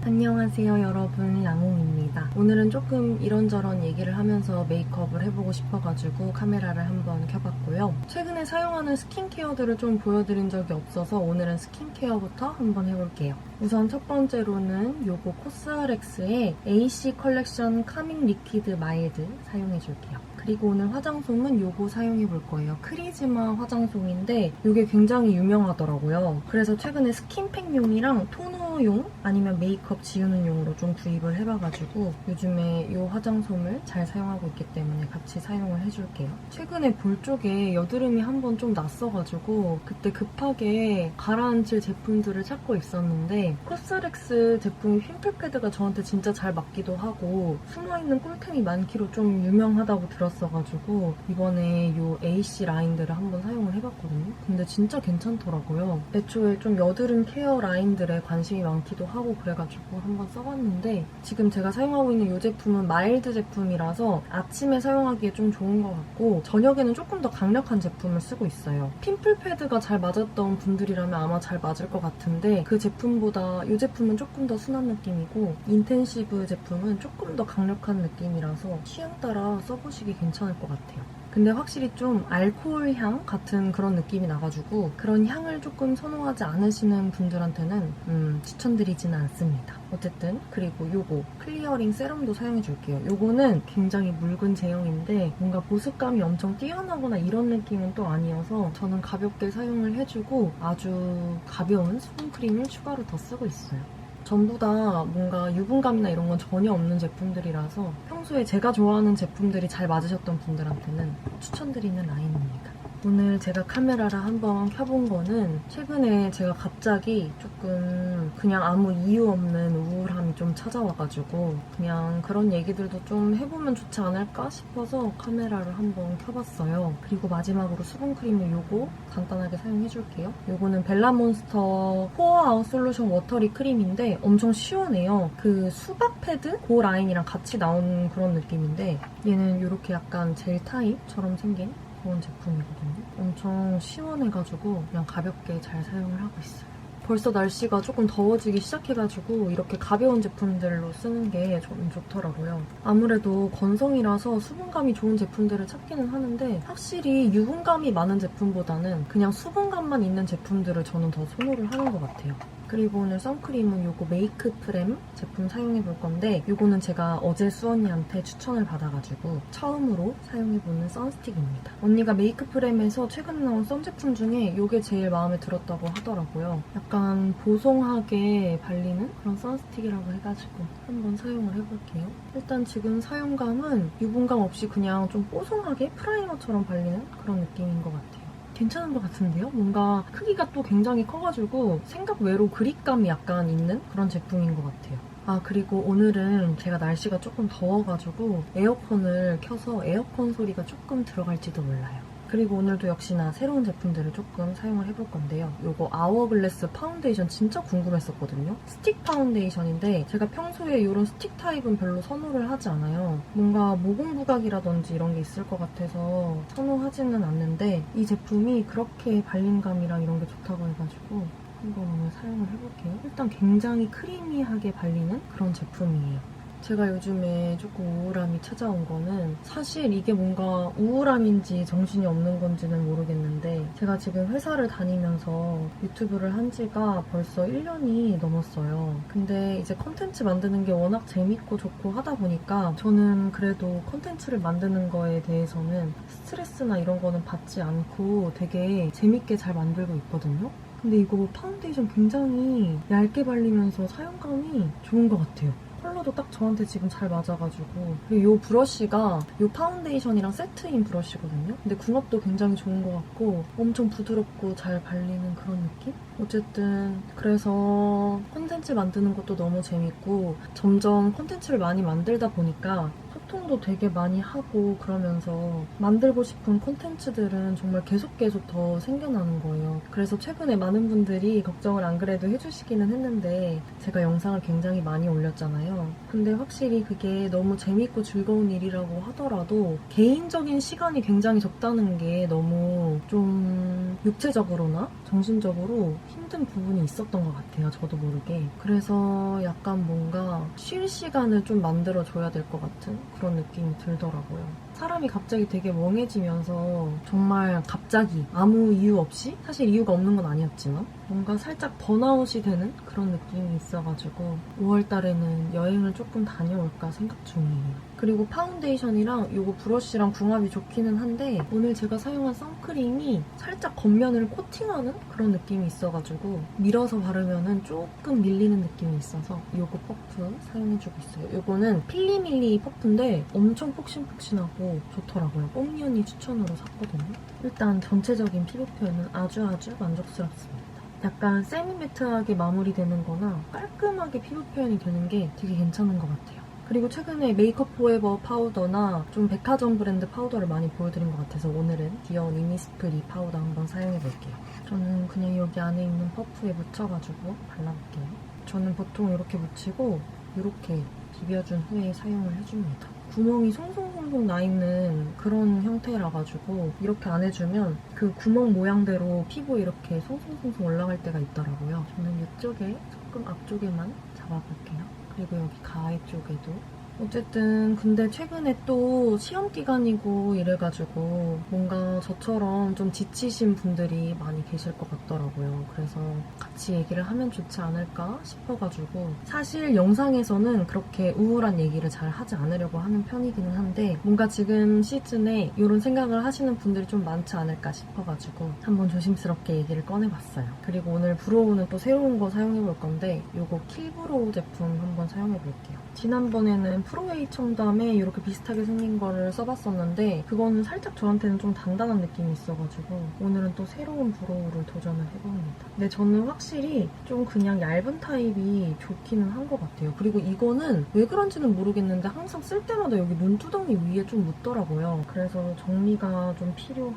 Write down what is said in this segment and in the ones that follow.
안녕하세요 여러분, 양홍입니다. 오늘은 조금 이런저런 얘기를 하면서 메이크업을 해보고 싶어가지고 카메라를 한번 켜봤고요. 최근에 사용하는 스킨케어들을 좀 보여드린 적이 없어서 오늘은 스킨케어부터 한번 해볼게요. 우선 첫 번째로는 요거 코스알엑스의 AC 컬렉션 카밍 리퀴드 마일드 사용해줄게요. 그리고 오늘 화장솜은 요거 사용해볼 거예요. 크리즈마 화장솜인데 요게 굉장히 유명하더라고요. 그래서 최근에 스킨팩용이랑 토너용 아니면 메이크업 지우는 용으로 좀 구입을 해봐가지고 요즘에 요 화장솜을 잘 사용하고 있기 때문에 같이 사용을 해줄게요. 최근에 볼 쪽에 여드름이 한번 좀 났어가지고 그때 급하게 가라앉힐 제품들을 찾고 있었는데 코스알엑스 제품 핀플 패드가 저한테 진짜 잘 맞기도 하고 숨어있는 꿀템이 많기로 좀 유명하다고 들었어가지고 이번에 요 AC 라인들을 한번 사용을 해봤거든요. 근데 진짜 괜찮더라고요. 애초에 좀 여드름 케어 라인들에 관심이 많기도 하고 그래가지고 한번 써봤는데 지금 제가 사용하고 있는 이 제품은 마일드 제품이라서 아침에 사용하기에 좀 좋은 것 같고 저녁에는 조금 더 강력한 제품을 쓰고 있어요. 핀플 패드가 잘 맞았던 분들이라면 아마 잘 맞을 것 같은데 그 제품보다 이 제품은 조금 더 순한 느낌이고 인텐시브 제품은 조금 더 강력한 느낌이라서 취향 따라 써보시기 괜찮을 것 같아요. 근데 확실히 좀 알코올 향 같은 그런 느낌이 나가지고 그런 향을 조금 선호하지 않으시는 분들한테는 추천드리지는 않습니다. 어쨌든 그리고 요거 클리어링 세럼도 사용해줄게요. 요거는 굉장히 묽은 제형인데 뭔가 보습감이 엄청 뛰어나거나 이런 느낌은 또 아니어서 저는 가볍게 사용을 해주고 아주 가벼운 수분크림을 추가로 더 쓰고 있어요. 전부 다 뭔가 유분감이나 이런 건 전혀 없는 제품들이라서 평소에 제가 좋아하는 제품들이 잘 맞으셨던 분들한테는 추천드리는 라인입니다. 오늘 제가 카메라를 한번 켜본 거는 최근에 제가 갑자기 조금 그냥 아무 이유 없는 우울함이 좀 찾아와가지고 그냥 그런 얘기들도 좀 해보면 좋지 않을까 싶어서 카메라를 한번 켜봤어요. 그리고 마지막으로 수분크림을 요거 간단하게 사용해줄게요. 요거는 벨라몬스터 포어아웃 솔루션 워터리 크림인데 엄청 시원해요. 그 수박 패드? 그 라인이랑 같이 나온 그런 느낌인데 얘는 이렇게 약간 젤 타입처럼 생긴 그런 제품이거든요. 엄청 시원해가지고 그냥 가볍게 잘 사용을 하고 있어요. 벌써 날씨가 조금 더워지기 시작해가지고 이렇게 가벼운 제품들로 쓰는 게 좀 좋더라고요. 아무래도 건성이라서 수분감이 좋은 제품들을 찾기는 하는데 확실히 유분감이 많은 제품보다는 그냥 수분감만 있는 제품들을 저는 더 선호를 하는 것 같아요. 그리고 오늘 선크림은 요거 메이크 프렘 제품 사용해볼 건데 요거는 제가 어제 수언니한테 추천을 받아가지고 처음으로 사용해보는 선스틱입니다. 언니가 메이크 프렘에서 최근에 나온 선 제품 중에 요게 제일 마음에 들었다고 하더라고요. 약간 보송하게 발리는 그런 선스틱이라고 해가지고 한번 사용을 해볼게요. 일단 지금 사용감은 유분감 없이 그냥 좀 뽀송하게 프라이머처럼 발리는 그런 느낌인 것 같아요. 괜찮은 것 같은데요? 뭔가 크기가 또 굉장히 커가지고 생각 외로 그립감이 약간 있는 그런 제품인 것 같아요. 아 그리고 오늘은 제가 날씨가 조금 더워가지고 에어컨을 켜서 에어컨 소리가 조금 들어갈지도 몰라요. 그리고 오늘도 역시나 새로운 제품들을 조금 사용을 해볼 건데요. 요거 아워글래스 파운데이션 진짜 궁금했었거든요. 스틱 파운데이션인데 제가 평소에 이런 스틱 타입은 별로 선호를 하지 않아요. 뭔가 모공 부각이라든지 이런 게 있을 것 같아서 선호하지는 않는데 이 제품이 그렇게 발림감이랑 이런 게 좋다고 해가지고 한번 오늘 사용을 해볼게요. 일단 굉장히 크리미하게 발리는 그런 제품이에요. 제가 요즘에 조금 우울함이 찾아온 거는 사실 이게 뭔가 우울함인지 정신이 없는 건지는 모르겠는데 제가 지금 회사를 다니면서 유튜브를 한 지가 벌써 1년이 넘었어요. 근데 이제 컨텐츠 만드는 게 워낙 재밌고 좋고 하다 보니까 저는 그래도 컨텐츠를 만드는 거에 대해서는 스트레스나 이런 거는 받지 않고 되게 재밌게 잘 만들고 있거든요. 근데 이거 파운데이션 굉장히 얇게 발리면서 사용감이 좋은 것 같아요. 컬러도 딱 저한테 지금 잘 맞아가지고 그리고 이 브러쉬가 이 파운데이션이랑 세트인 브러쉬거든요. 근데 궁합도 굉장히 좋은 것 같고 엄청 부드럽고 잘 발리는 그런 느낌? 어쨌든 그래서 콘텐츠 만드는 것도 너무 재밌고 점점 콘텐츠를 많이 만들다 보니까 소통도 되게 많이 하고 그러면서 만들고 싶은 콘텐츠들은 정말 계속 더 생겨나는 거예요. 그래서 최근에 많은 분들이 걱정을 안 그래도 해주시기는 했는데 제가 영상을 굉장히 많이 올렸잖아요. 근데 확실히 그게 너무 재밌고 즐거운 일이라고 하더라도 개인적인 시간이 굉장히 적다는 게 너무 좀 육체적으로나 정신적으로 힘든 부분이 있었던 것 같아요. 저도 모르게. 그래서 약간 뭔가 쉴 시간을 좀 만들어줘야 될 것 같은 그런 느낌이 들더라고요. 사람이 갑자기 되게 멍해지면서 정말 갑자기 아무 이유 없이, 사실 이유가 없는 건 아니었지만 뭔가 살짝 번아웃이 되는 그런 느낌이 있어가지고 5월달에는 여행을 조금 다녀올까 생각 중이에요. 그리고 파운데이션이랑 요거 브러쉬랑 궁합이 좋기는 한데 오늘 제가 사용한 선크림이 살짝 겉면을 코팅하는 그런 느낌이 있어가지고 밀어서 바르면은 조금 밀리는 느낌이 있어서 요거 퍼프 사용해주고 있어요. 요거는 필리밀리 퍼프인데 엄청 폭신폭신하고 좋더라고요. 뽕니언니 추천으로 샀거든요. 일단 전체적인 피부 표현은 아주 만족스럽습니다. 약간 세미매트하게 마무리되는 거나 깔끔하게 피부 표현이 되는 게 되게 괜찮은 것 같아요. 그리고 최근에 메이크업 포에버 파우더나 좀 백화점 브랜드 파우더를 많이 보여드린 것 같아서 오늘은 귀여운 이니스프리 파우더 한번 사용해볼게요. 저는 그냥 여기 안에 있는 퍼프에 묻혀가지고 발라볼게요. 저는 보통 이렇게 묻히고 이렇게 비벼준 후에 사용을 해줍니다. 구멍이 송송송송 나있는 그런 형태라가지고 이렇게 안 해주면 그 구멍 모양대로 피부 이렇게 송송송송 올라갈 때가 있더라고요. 저는 이쪽에 조금 앞쪽에만 잡아볼게요. 그리고 여기 가해 쪽에도. 어쨌든 근데 최근에 또 시험 기간이고 이래가지고 뭔가 저처럼 좀 지치신 분들이 많이 계실 것 같더라고요. 그래서 같이 얘기를 하면 좋지 않을까 싶어가지고 사실 영상에서는 그렇게 우울한 얘기를 잘 하지 않으려고 하는 편이기는 한데 뭔가 지금 시즌에 이런 생각을 하시는 분들이 좀 많지 않을까 싶어가지고 한번 조심스럽게 얘기를 꺼내봤어요. 그리고 오늘 브로우는 또 새로운 거 사용해볼 건데 이거 킬브로우 제품 한번 사용해볼게요. 지난번에는 프로웨이 첨담에 이렇게 비슷하게 생긴 거를 써봤었는데 그거는 살짝 저한테는 좀 단단한 느낌이 있어가지고 오늘은 또 새로운 브로우를 도전을 해봅니다. 근데 저는 확실히 좀 그냥 얇은 타입이 좋기는 한 것 같아요. 그리고 이거는 왜 그런지는 모르겠는데 항상 쓸 때마다 여기 눈두덩이 위에 좀 묻더라고요. 그래서 정리가 좀 필요한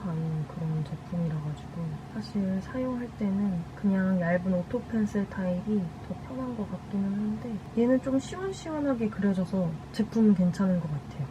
그런 제품이라가지고 사실 사용할 때는 그냥 얇은 오토 펜슬 타입이 더 편한 것 같기는 한데 얘는 좀 시원시원하게 그려져서 제품은 괜찮은 것 같아요.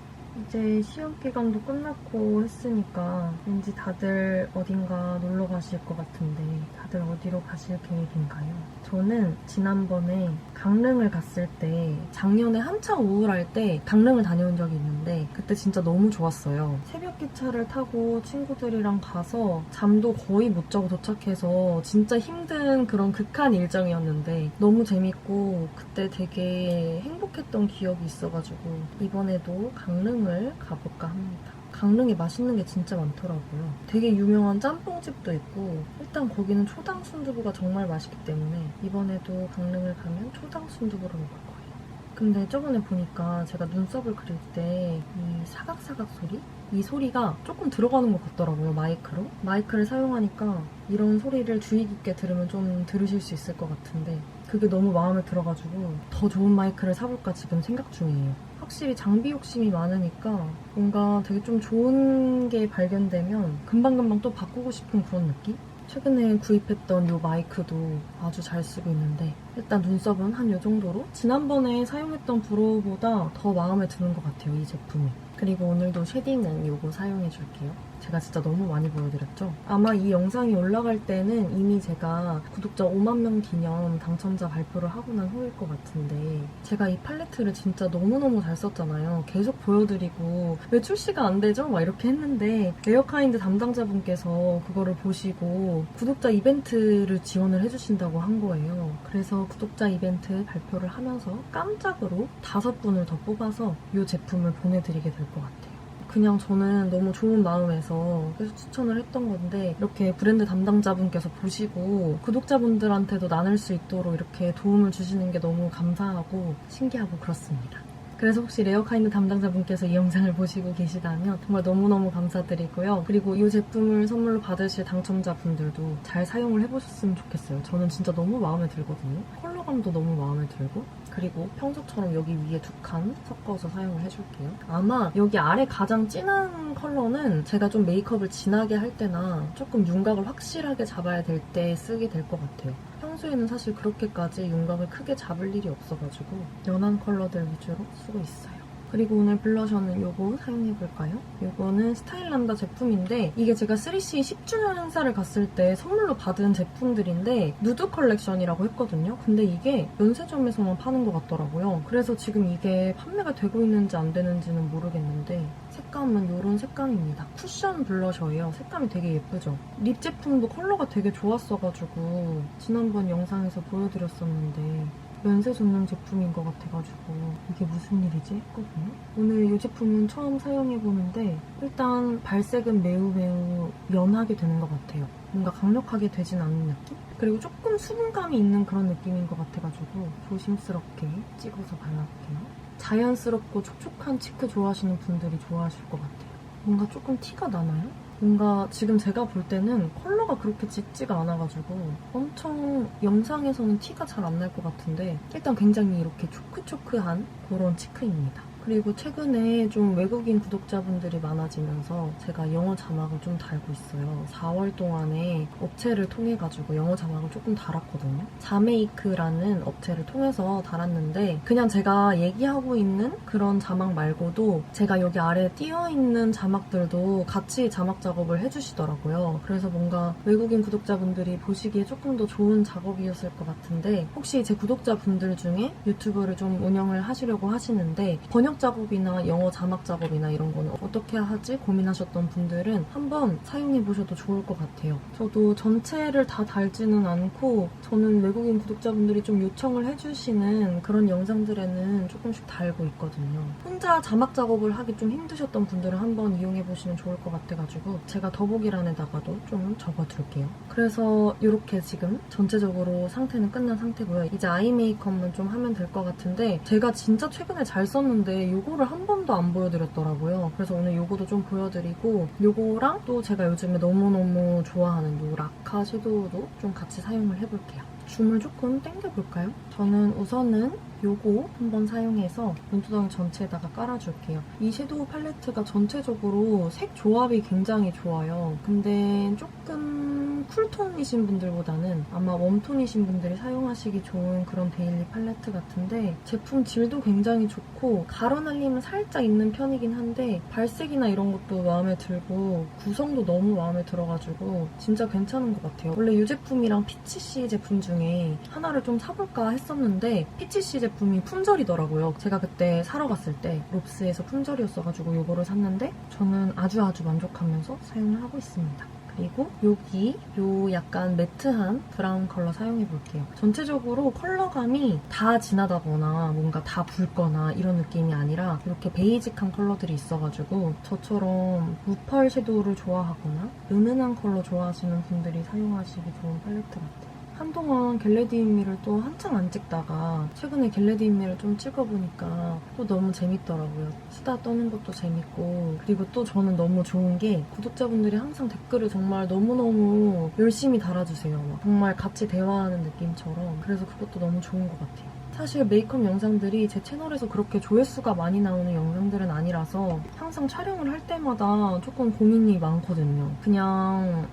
이제 시험 기간도 끝났고 했으니까 왠지 다들 어딘가 놀러 가실 것 같은데 다들 어디로 가실 계획인가요? 저는 지난번에 강릉을 갔을 때 작년에 한창 우울할 때 강릉을 다녀온 적이 있는데 그때 진짜 너무 좋았어요. 새벽 기차를 타고 친구들이랑 가서 잠도 거의 못 자고 도착해서 진짜 힘든 그런 극한 일정이었는데 너무 재밌고 그때 되게 행복했던 기억이 있어가지고 이번에도 강릉을 가볼까 합니다. 강릉에 맛있는 게 진짜 많더라고요. 되게 유명한 짬뽕집도 있고 일단 거기는 초당 순두부가 정말 맛있기 때문에 이번에도 강릉을 가면 초당 순두부를 먹을 거예요. 근데 저번에 보니까 제가 눈썹을 그릴 때 이 사각사각 소리? 이 소리가 조금 들어가는 것 같더라고요, 마이크로. 마이크를 사용하니까 이런 소리를 주의 깊게 들으면 좀 들으실 수 있을 것 같은데 그게 너무 마음에 들어가지고 더 좋은 마이크를 사볼까 지금 생각 중이에요. 확실히 장비 욕심이 많으니까 뭔가 되게 좀 좋은 게 발견되면 금방금방 또 바꾸고 싶은 그런 느낌? 최근에 구입했던 이 마이크도 아주 잘 쓰고 있는데 일단 눈썹은 한 이 정도로 지난번에 사용했던 브로우보다 더 마음에 드는 것 같아요, 이 제품이. 그리고 오늘도 쉐딩은 이거 사용해줄게요. 제가 진짜 너무 많이 보여드렸죠? 아마 이 영상이 올라갈 때는 이미 제가 구독자 5만 명 기념 당첨자 발표를 하고 난 후일 것 같은데 제가 이 팔레트를 진짜 너무너무 잘 썼잖아요. 계속 보여드리고 왜 출시가 안 되죠? 막 이렇게 했는데 레어카인드 담당자분께서 그거를 보시고 구독자 이벤트를 지원을 해주신다고 한 거예요. 그래서 구독자 이벤트 발표를 하면서 깜짝으로 5분을 더 뽑아서 이 제품을 보내드리게 될 것 같아요. 그냥 저는 너무 좋은 마음에서 계속 추천을 했던 건데 이렇게 브랜드 담당자분께서 보시고 구독자분들한테도 나눌 수 있도록 이렇게 도움을 주시는 게 너무 감사하고 신기하고 그렇습니다. 그래서 혹시 레어카인드 담당자분께서 이 영상을 보시고 계시다면 정말 너무너무 감사드리고요. 그리고 이 제품을 선물로 받으실 당첨자분들도 잘 사용을 해보셨으면 좋겠어요. 저는 진짜 너무 마음에 들거든요. 컬러감도 너무 마음에 들고, 그리고 평소처럼 여기 위에 2칸 섞어서 사용을 해줄게요. 아마 여기 아래 가장 진한 컬러는 제가 좀 메이크업을 진하게 할 때나 조금 윤곽을 확실하게 잡아야 될 때 쓰게 될 것 같아요. 평소에는 사실 그렇게까지 윤곽을 크게 잡을 일이 없어가지고 연한 컬러들 위주로 쓰고 있어요. 그리고 오늘 블러셔는 이거 사용해볼까요? 이거는 스타일란다 제품인데 이게 제가 3CE 10주년 행사를 갔을 때 선물로 받은 제품들인데 누드 컬렉션이라고 했거든요. 근데 이게 면세점에서만 파는 것 같더라고요. 그래서 지금 이게 판매가 되고 있는지 안 되는지는 모르겠는데 색감은 이런 색감입니다. 쿠션 블러셔예요. 색감이 되게 예쁘죠? 립 제품도 컬러가 되게 좋았어가지고 지난번 영상에서 보여드렸었는데 면세 전용 제품인 것 같아가지고 이게 무슨 일이지 했거든요. 오늘 이 제품은 처음 사용해보는데 일단 발색은 매우 연하게 되는 것 같아요. 뭔가 강력하게 되진 않는 느낌? 그리고 조금 수분감이 있는 그런 느낌인 것 같아가지고 조심스럽게 찍어서 발라볼게요. 자연스럽고 촉촉한 치크 좋아하시는 분들이 좋아하실 것 같아요. 뭔가 조금 티가 나나요? 뭔가 지금 제가 볼 때는 컬러가 그렇게 짙지가 않아가지고 엄청 영상에서는 티가 잘 안 날 것 같은데 일단 굉장히 이렇게 초크초크한 그런 치크입니다. 그리고 최근에 좀 외국인 구독자분들이 많아지면서 제가 영어 자막을 좀 달고 있어요. 4월 동안에 업체를 통해가지고 영어 자막을 조금 달았거든요. 자메이크라는 업체를 통해서 달았는데 그냥 제가 얘기하고 있는 그런 자막 말고도 제가 여기 아래에 띄어있는 자막들도 같이 자막 작업을 해주시더라고요. 그래서 뭔가 외국인 구독자분들이 보시기에 조금 더 좋은 작업이었을 것 같은데 혹시 제 구독자분들 중에 유튜브를 좀 운영을 하시려고 하시는데 번역 작업이나 영어 자막 작업이나 이런 거는 어떻게 하지 고민하셨던 분들은 한번 사용해보셔도 좋을 것 같아요. 저도 전체를 다 달지는 않고 저는 외국인 구독자분들이 좀 요청을 해주시는 그런 영상들에는 조금씩 달고 있거든요. 혼자 자막 작업을 하기 좀 힘드셨던 분들은 한번 이용해보시면 좋을 것 같아가지고 제가 더보기란에다가도 좀 적어둘게요. 그래서 이렇게 지금 전체적으로 상태는 끝난 상태고요. 이제 아이 메이크업만 좀 하면 될 것 같은데 제가 진짜 최근에 잘 썼는데 요거를 한 번도 안 보여드렸더라고요. 그래서 오늘 요거도 좀 보여드리고 요거랑 또 제가 요즘에 너무너무 좋아하는 요 라카 섀도우도 좀 같이 사용을 해볼게요. 줌을 조금 당겨볼까요? 저는 우선은 요거 한번 사용해서 눈두덩이 전체에다가 깔아줄게요. 이 섀도우 팔레트가 전체적으로 색 조합이 굉장히 좋아요. 근데 조금 쿨톤이신 분들보다는 아마 웜톤이신 분들이 사용하시기 좋은 그런 데일리 팔레트 같은데 제품 질도 굉장히 좋고 가루날림은 살짝 있는 편이긴 한데 발색이나 이런 것도 마음에 들고 구성도 너무 마음에 들어가지고 진짜 괜찮은 것 같아요. 원래 이 제품이랑 피치씨 제품 중에 하나를 좀 사볼까 했었는데 피치씨 제품이 품절이더라고요. 제가 그때 사러 갔을 때 롭스에서 품절이었어가지고 이거를 샀는데 저는 아주 만족하면서 사용을 하고 있습니다. 그리고 여기 요 약간 매트한 브라운 컬러 사용해볼게요. 전체적으로 컬러감이 다 진하다거나 뭔가 다 붉거나 이런 느낌이 아니라 이렇게 베이직한 컬러들이 있어가지고 저처럼 무펄 섀도우를 좋아하거나 은은한 컬러 좋아하시는 분들이 사용하시기 좋은 팔레트 같아요. 한동안 겟레디인미를 또 한창 안 찍다가 최근에 겟레디인미를 좀 찍어보니까 또 너무 재밌더라고요. 수다 떠는 것도 재밌고 그리고 또 저는 너무 좋은 게 구독자분들이 항상 댓글을 정말 너무너무 열심히 달아주세요. 막 정말 같이 대화하는 느낌처럼 그래서 그것도 너무 좋은 것 같아요. 사실 메이크업 영상들이 제 채널에서 그렇게 조회수가 많이 나오는 영상들은 아니라서 항상 촬영을 할 때마다 조금 고민이 많거든요. 그냥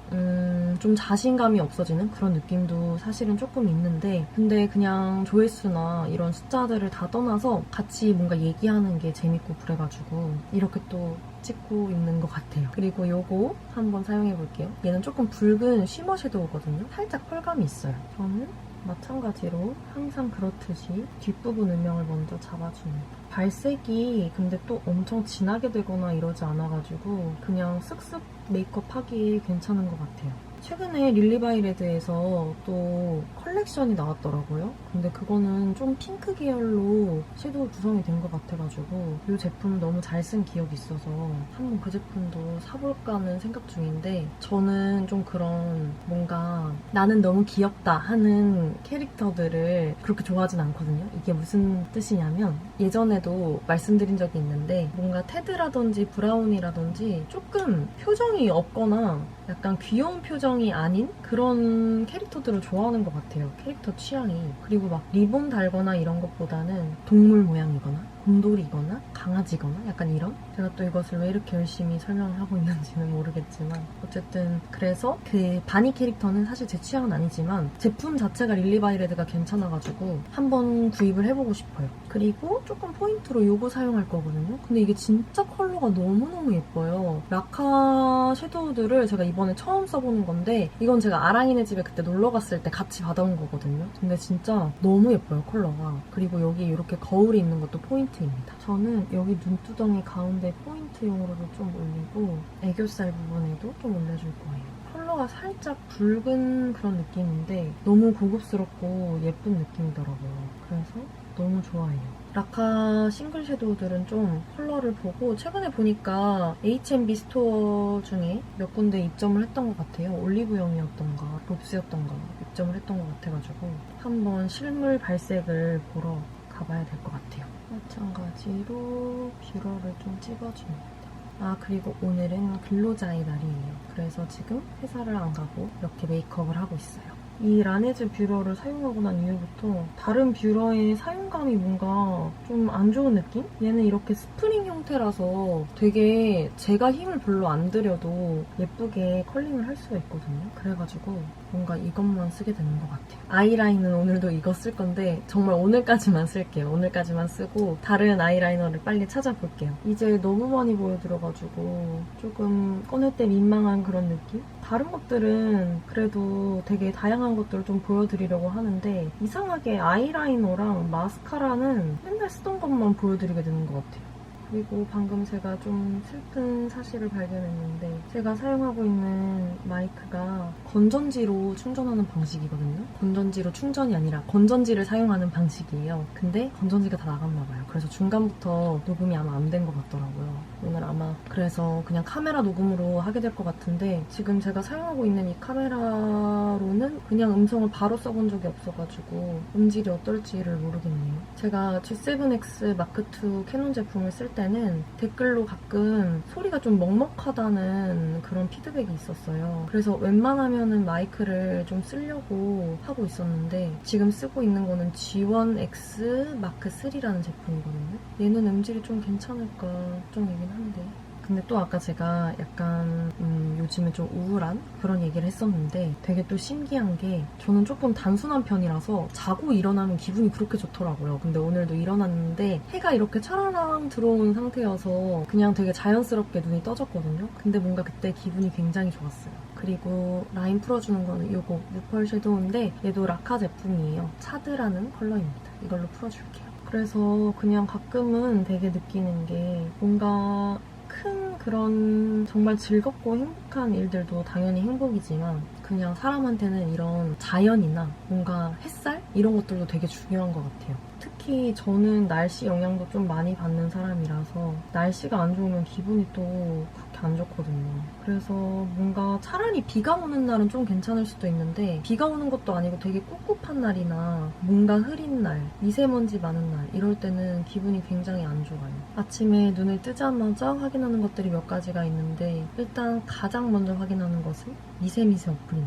좀 자신감이 없어지는 그런 느낌도 사실은 조금 있는데 근데 그냥 조회수나 이런 숫자들을 다 떠나서 같이 뭔가 얘기하는 게 재밌고 그래가지고 이렇게 또 찍고 있는 것 같아요. 그리고 요거 한번 사용해볼게요. 얘는 조금 붉은 쉬머 섀도우거든요. 살짝 펄감이 있어요. 저는 마찬가지로 항상 그렇듯이 뒷부분 음영을 먼저 잡아줍니다. 발색이 근데 또 엄청 진하게 되거나 이러지 않아가지고 그냥 쓱쓱 메이크업 하기에 괜찮은 것 같아요. 최근에 릴리바이레드에서 또 컬렉션이 나왔더라고요. 근데 그거는 좀 핑크 계열로 섀도우 구성이 된 것 같아가지고 이 제품을 너무 잘 쓴 기억이 있어서 한번 그 제품도 사볼까 하는 생각 중인데, 저는 좀 그런 뭔가 나는 너무 귀엽다 하는 캐릭터들을 그렇게 좋아하진 않거든요. 이게 무슨 뜻이냐면, 예전에도 말씀드린 적이 있는데 뭔가 테드라든지 브라운이라든지 조금 표정이 없거나 약간 귀여운 표정이 아닌 그런 캐릭터들을 좋아하는 것 같아요. 캐릭터 취향이. 그리고 막 리본 달거나 이런 것보다는 동물 모양이거나 곰돌이거나 강아지거나 약간 이런? 제가 또 이것을 왜 이렇게 열심히 설명을 하고 있는지는 모르겠지만, 어쨌든 그래서 그 바니 캐릭터는 사실 제 취향은 아니지만 제품 자체가 릴리바이레드가 괜찮아가지고 한번 구입을 해보고 싶어요. 그리고 조금 포인트로 요거 사용할 거거든요. 근데 이게 진짜 컬러가 너무너무 예뻐요. 라카 섀도우들을 제가 이번에 처음 써보는 건데, 이건 제가 아랑이네 집에 그때 놀러 갔을 때 같이 받아온 거거든요. 근데 진짜 너무 예뻐요, 컬러가. 그리고 여기 이렇게 거울이 있는 것도 포인트입니다. 저는 여기 눈두덩이 가운데 포인트용으로도 좀 올리고 애교살 부분에도 좀 올려줄 거예요. 컬러가 살짝 붉은 그런 느낌인데 너무 고급스럽고 예쁜 느낌이더라고요. 그래서 너무 좋아해요. 라카 싱글 섀도우들은 좀 컬러를 보고, 최근에 보니까 H&B 스토어 중에 몇 군데 입점을 했던 것 같아요. 올리브영이었던가 롭스였던가 입점을 했던 것 같아가지고 한번 실물 발색을 보러 가봐야 될 것 같아요. 마찬가지로 뷰러를 좀 찍어줍니다. 아, 그리고 오늘은 근로자의 날이에요. 그래서 지금 회사를 안 가고 이렇게 메이크업을 하고 있어요. 이 라네즈 뷰러를 사용하고 난 이후부터 다른 뷰러의 사용감이 뭔가 좀 안 좋은 느낌? 얘는 이렇게 스프링 형태라서 되게 제가 힘을 별로 안 들여도 예쁘게 컬링을 할 수가 있거든요. 그래가지고 뭔가 이것만 쓰게 되는 것 같아요. 아이라인은 오늘도 이거 쓸 건데 정말 오늘까지만 쓸게요. 오늘까지만 쓰고 다른 아이라이너를 빨리 찾아볼게요. 이제 너무 많이 보여드려가지고 조금 꺼낼 때 민망한 그런 느낌? 다른 것들은 그래도 되게 다양한 것들을 좀 보여드리려고 하는데, 이상하게 아이라이너랑 마스카라는 맨날 쓰던 것만 보여드리게 되는 것 같아요. 그리고 방금 제가 좀 슬픈 사실을 발견했는데, 제가 사용하고 있는 마이크가 건전지로 충전하는 방식이거든요. 건전지로 충전이 아니라 건전지를 사용하는 방식이에요. 근데 건전지가 다 나갔나 봐요. 그래서 중간부터 녹음이 아마 안 된 것 같더라고요. 오늘 아마 그래서 그냥 카메라 녹음으로 하게 될 것 같은데, 지금 제가 사용하고 있는 이 카메라로는 그냥 음성을 바로 써본 적이 없어가지고 음질이 어떨지를 모르겠네요. 제가 G7X 마크2 캐논 제품을 쓸 때는 댓글로 가끔 소리가 좀 먹먹하다는 그런 피드백이 있었어요. 그래서 웬만하면은 마이크를 좀 쓰려고 하고 있었는데, 지금 쓰고 있는 거는 G1X 마크3라는 제품이거든요. 얘는 음질이 좀 괜찮을까 걱정이긴 한데, 근데 또 아까 제가 약간 요즘에 좀 우울한 그런 얘기를 했었는데, 되게 또 신기한 게, 저는 조금 단순한 편이라서 자고 일어나면 기분이 그렇게 좋더라고요. 근데 오늘도 일어났는데 해가 이렇게 차라랑 들어온 상태여서 그냥 되게 자연스럽게 눈이 떠졌거든요. 근데 뭔가 그때 기분이 굉장히 좋았어요. 그리고 라인 풀어주는 거는 요거 무펄 섀도우인데, 얘도 라카 제품이에요. 차드라는 컬러입니다. 이걸로 풀어줄게요. 그래서 그냥 가끔은 되게 느끼는 게, 뭔가 큰 그런 정말 즐겁고 행복한 일들도 당연히 행복이지만, 그냥 사람한테는 이런 자연이나 뭔가 햇살? 이런 것들도 되게 중요한 것 같아요. 특히 저는 날씨 영향도 좀 많이 받는 사람이라서 날씨가 안 좋으면 기분이 또 그렇게 안 좋거든요. 그래서 뭔가 차라리 비가 오는 날은 좀 괜찮을 수도 있는데, 비가 오는 것도 아니고 되게 꿉꿉한 날이나 뭔가 흐린 날, 미세먼지 많은 날, 이럴 때는 기분이 굉장히 안 좋아요. 아침에 눈을 뜨자마자 확인하는 것들이 몇 가지가 있는데, 일단 가장 먼저 확인하는 것은 미세미세 어플입니다.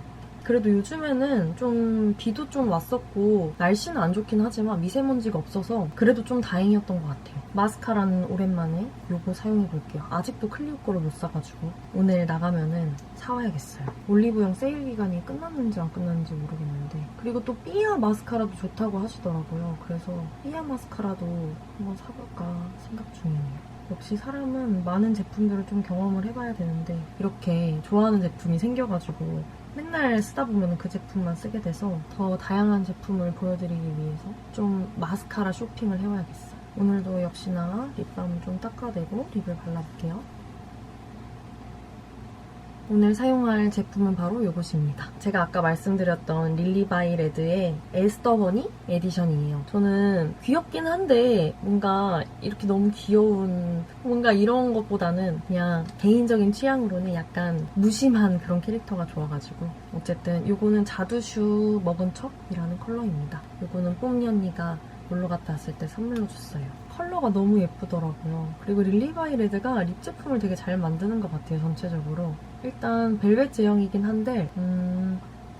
그래도 요즘에는 좀 비도 좀 왔었고 날씨는 안 좋긴 하지만 미세먼지가 없어서 그래도 좀 다행이었던 것 같아요. 마스카라는 오랜만에 요거 사용해볼게요. 아직도 클리오 거를 못 사가지고 오늘 나가면은 사와야겠어요. 올리브영 세일 기간이 끝났는지 안 끝났는지 모르겠는데, 그리고 또 삐아 마스카라도 좋다고 하시더라고요. 그래서 삐아 마스카라도 한번 사볼까 생각 중이에요. 역시 사람은 많은 제품들을 좀 경험을 해봐야 되는데, 이렇게 좋아하는 제품이 생겨가지고 맨날 쓰다 보면 그 제품만 쓰게 돼서 더 다양한 제품을 보여드리기 위해서 좀 마스카라 쇼핑을 해와야겠어요. 오늘도 역시나 립밤을 좀 닦아내고 립을 발라볼게요. 오늘 사용할 제품은 바로 이것입니다. 제가 아까 말씀드렸던 릴리 바이 레드의 에스더 버니 에디션이에요. 저는 귀엽긴 한데 뭔가 이렇게 너무 귀여운 뭔가 이런 것보다는 그냥 개인적인 취향으로는 약간 무심한 그런 캐릭터가 좋아가지고 어쨌든 이거는 자두슈 먹은 척이라는 컬러입니다. 이거는 뽐니 언니가 놀러 갔다 왔을 때 선물로 줬어요. 컬러가 너무 예쁘더라고요. 그리고 릴리바이 레드가 립 제품을 되게 잘 만드는 것 같아요, 전체적으로. 일단 벨벳 제형이긴 한데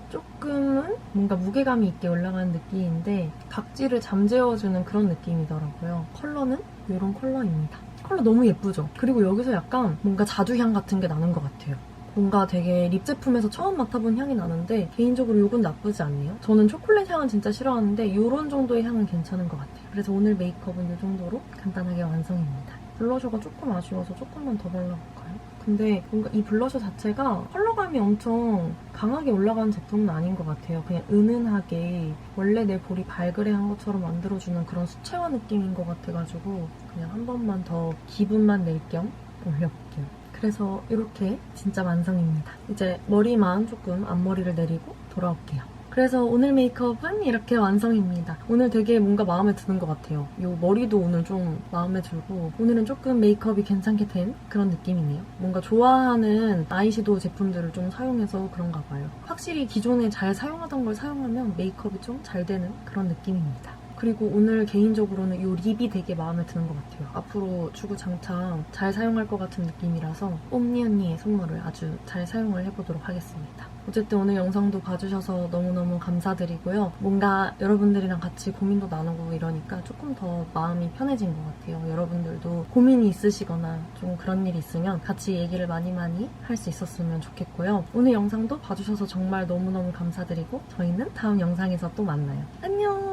조금은 뭔가 무게감이 있게 올라가는 느낌인데 각질을 잠재워주는 그런 느낌이더라고요. 컬러는 이런 컬러입니다. 컬러 너무 예쁘죠? 그리고 여기서 약간 뭔가 자두향 같은 게 나는 것 같아요. 뭔가 되게 립 제품에서 처음 맡아본 향이 나는데 개인적으로 이건 나쁘지 않네요. 저는 초콜릿 향은 진짜 싫어하는데 이런 정도의 향은 괜찮은 것 같아요. 그래서 오늘 메이크업은 이 정도로 간단하게 완성입니다. 블러셔가 조금 아쉬워서 조금만 더 발라볼까요? 근데 뭔가 이 블러셔 자체가 컬러감이 엄청 강하게 올라가는 제품은 아닌 것 같아요. 그냥 은은하게 원래 내 볼이 발그레한 것처럼 만들어주는 그런 수채화 느낌인 것 같아가지고 그냥 한 번만 더 기분만 낼 겸 올려볼게요. 그래서 이렇게 진짜 완성입니다. 이제 머리만 조금 앞머리를 내리고 돌아올게요. 그래서 오늘 메이크업은 이렇게 완성입니다. 오늘 되게 뭔가 마음에 드는 것 같아요. 이 머리도 오늘 좀 마음에 들고 오늘은 조금 메이크업이 괜찮게 된 그런 느낌이네요. 뭔가 좋아하는 아이섀도우 제품들을 좀 사용해서 그런가 봐요. 확실히 기존에 잘 사용하던 걸 사용하면 메이크업이 좀 잘 되는 그런 느낌입니다. 그리고 오늘 개인적으로는 이 립이 되게 마음에 드는 것 같아요. 앞으로 주구장창 잘 사용할 것 같은 느낌이라서 뽐니 언니의 선물을 아주 잘 사용을 해보도록 하겠습니다. 어쨌든 오늘 영상도 봐주셔서 너무너무 감사드리고요. 뭔가 여러분들이랑 같이 고민도 나누고 이러니까 조금 더 마음이 편해진 것 같아요. 여러분들도 고민이 있으시거나 좀 그런 일이 있으면 같이 얘기를 많이 할 수 있었으면 좋겠고요. 오늘 영상도 봐주셔서 정말 너무너무 감사드리고 저희는 다음 영상에서 또 만나요. 안녕!